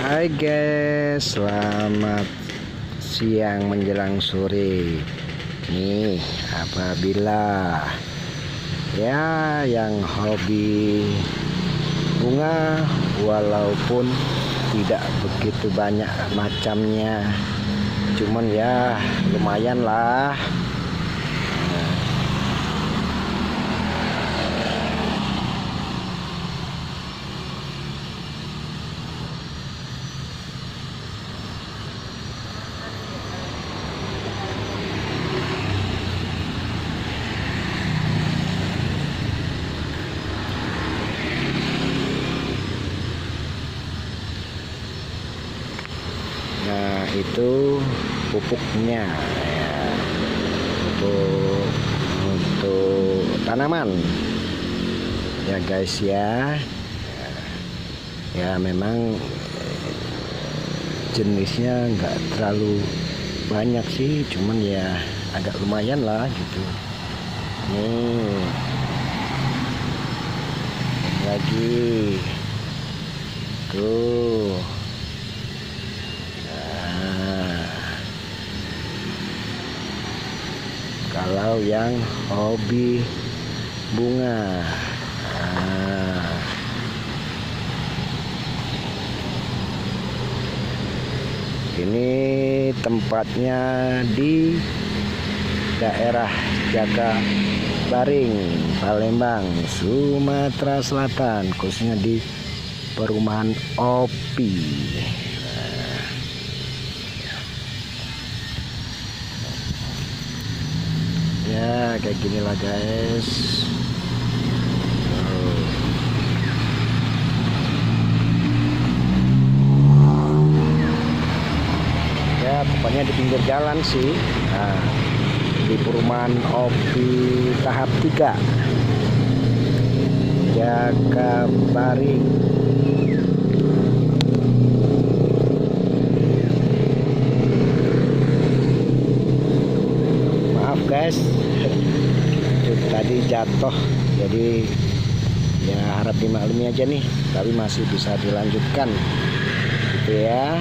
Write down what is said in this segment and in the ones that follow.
Hai guys, selamat siang menjelang sore. Nih, apabila yang hobi bunga, walaupun tidak begitu banyak macamnya, cuman ya lumayan lah. Nah, itu pupuknya ya, untuk tanaman ya guys ya. Ya memang jenisnya nggak terlalu banyak sih, cuman ya agak lumayan lah gitu. Nih lagi tuh. Kalau yang hobi bunga, ini tempatnya di daerah Jakabaring, Palembang, Sumatera Selatan, khususnya di perumahan Opi. Ya kayak gini lah guys. Ya pokoknya di pinggir jalan sih. Nah, di perumahan Opi tahap 3 Jakabaring. Maaf guys, tadi jatuh, jadi ya harap dimaklumi aja nih, tapi masih bisa dilanjutkan gitu ya.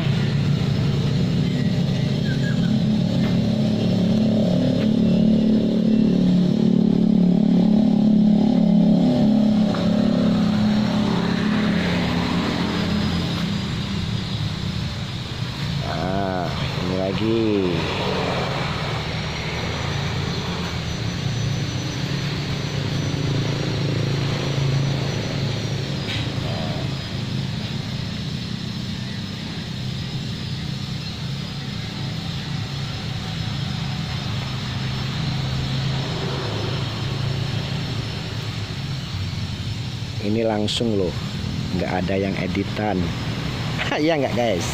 Nah, ini lagi. Ini langsung loh, nggak ada yang editan. Ya nggak guys?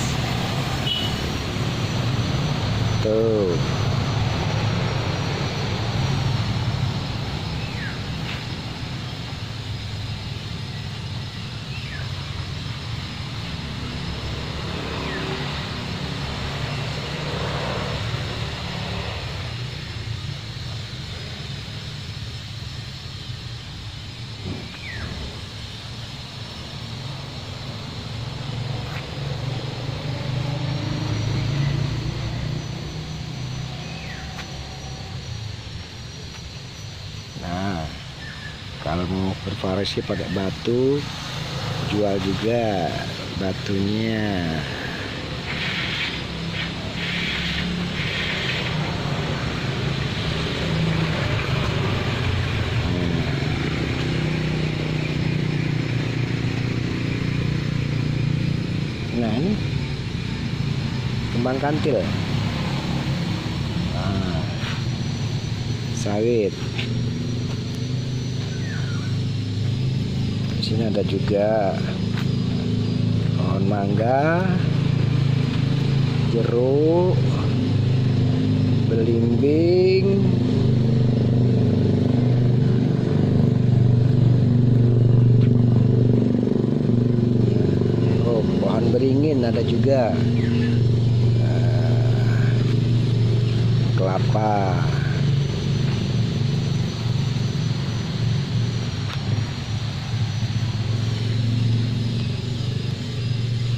Tuh. Nah, kalau mau bervariasi pakai batu, jual juga batunya. Nah ini kembang kantil, sawit. Di sini ada juga pohon mangga, jeruk, belimbing, pohon beringin ada juga, kelapa.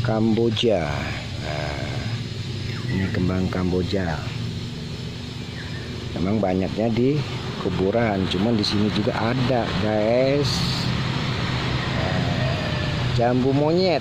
Kamboja. Nah, ini kembang Kamboja. Memang banyaknya di kuburan, cuman di sini juga ada, guys. Jambu monyet.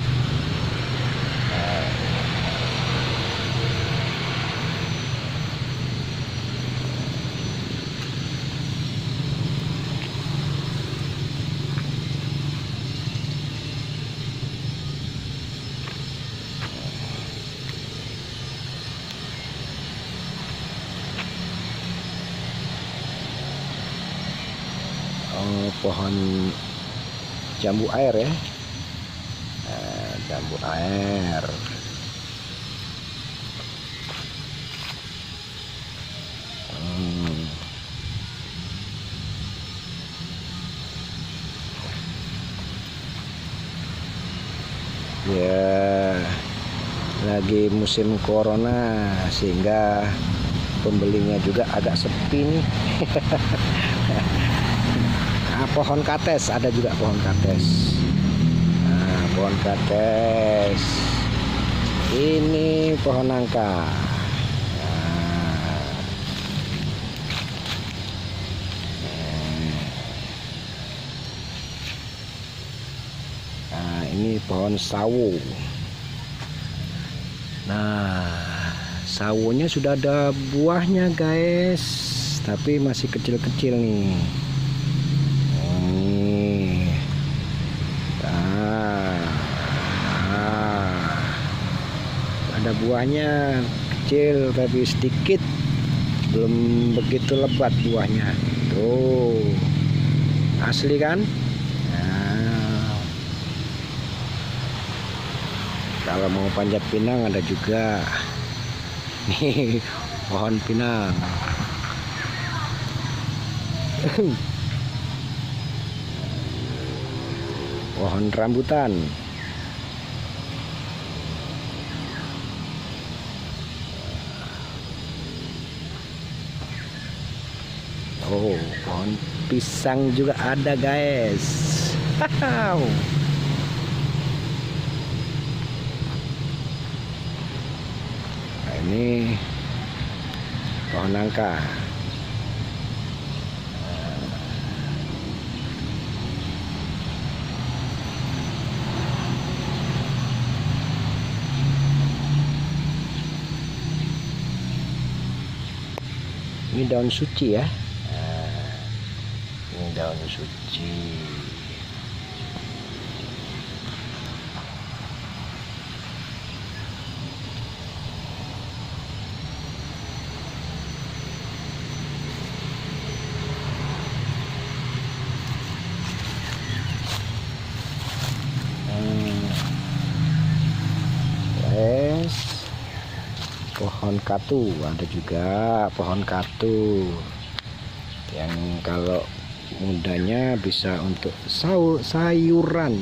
Pohon jambu air ya. Jambu air. Ya, lagi musim corona sehingga pembelinya juga agak sepi nih. Pohon kates, ada juga pohon kates. Nah, pohon kates. Ini pohon nangka. Nah, ini pohon sawo. Nah, sawonya sudah ada buahnya, guys, tapi masih kecil-kecil nih. Ada buahnya kecil tapi sedikit, belum begitu lebat buahnya. Tuh, asli kan? Nah, kalau mau panjat pinang ada juga. Nih, pohon pinang. Pohon rambutan. Oh, pohon pisang juga ada, guys. Nah, ini pohon nangka. Ini daun suci ya. Ini daun suci. Pohon katu ada juga, pohon katu yang kalau mudanya bisa untuk sayuran.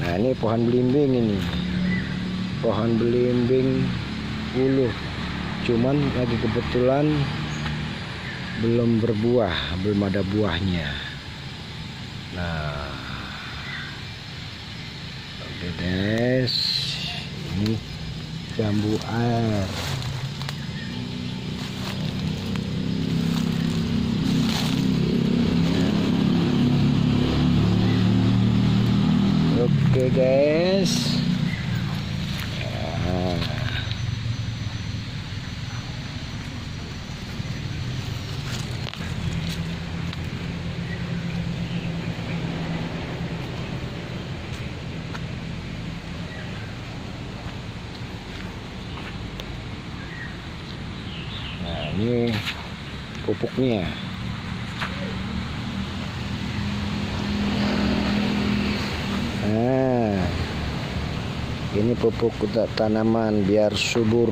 Nah, ini pohon belimbing, ini pohon belimbing uluh, cuman lagi kebetulan belum berbuah, belum ada buahnya. Nah, oke guys, ini jambu air. Oke guys. Nah, ini pupuknya. Nah, ini pupuk tanaman biar subur.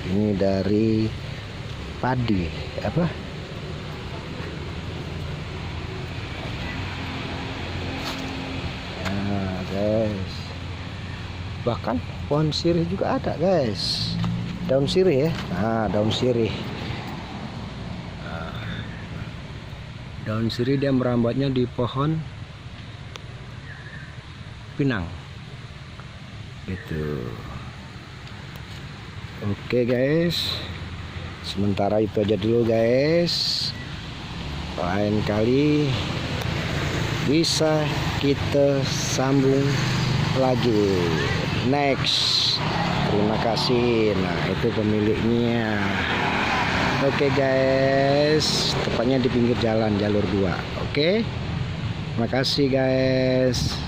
Ini dari padi apa? Nah, guys. Bahkan pohon sirih juga ada, guys. Daun sirih ya. Nah, daun sirih. Daun sirih dia merambatnya di pohon pinang itu. Oke guys, sementara itu aja dulu guys, lain kali bisa kita sambung lagi next. Terima kasih. Nah itu pemiliknya. Oke guys, tepatnya di pinggir jalan jalur 2. Oke, terima kasih guys.